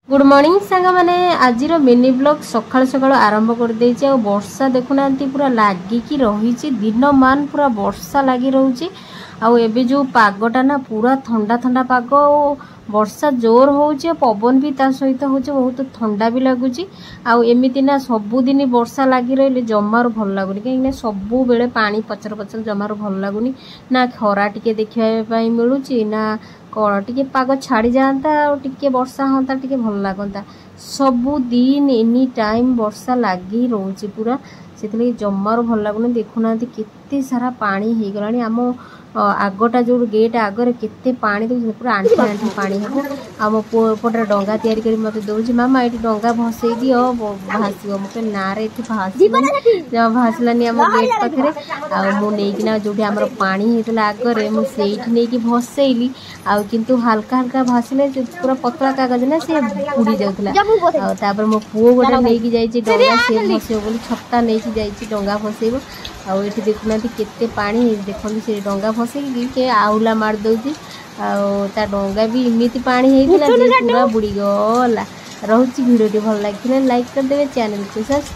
Good morning सांग मैंने आज मिनी ब्लॉग सकाल सकाल आरंभ कर देछि। आ वर्षा देखुना पूरा लागिकी रही दिन मान पूरा वर्षा लगी रोचे। आबे जो पागटा ना पूरा ठंडा ठंडा पाग वर्षा जोर होचे पवन भी ता सहित होचे बहुत ठंडा भी लगुच। आमती ना सबुदिन वर्षा लगी रही जमार भल लगुनि कहीं सबु बेले पानी पचर पचर जमार भल लगुनि ना खरा टिके देखापी मिलूँ ना कौन टिके पाग छाड़ी जाता टिके वर्षा हाँ टिके भल लगता। सबुदिन एनी टाइम वर्षा लगी रोचे पूरा से जमार भल लगुनि। देखुना केते सारा पानी हो गलानी आम आगटा जो गेट आगे केते पानी दे पूरा आंठी आंठी पानी हम। आम पुपटे डंगा तैयारी कर मत दौर मामा ये डंगा भसई दियो भासो मुझे ना रे जमा भासलानी आम गेट पाखे आना जो आम पानी होता आगे मुझे नहीं भसईली किंतु हल्का हल्का भासिले पूरा पतला कागज ना सी उड़ी जाता। मो पुओ गोटे नहीं जाइए डंगा सी भसब बोली छता नहीं जाइए डंगा भसब। आठ देखुना केते पानी देखते से डंगा भसई आउला मार दौची ता डंगा भी इमिति पानी होता पूरा बुड़ी गला। रोचे भिडियो भल लगे लाइक करदे चैनल को सब्सक्राइब।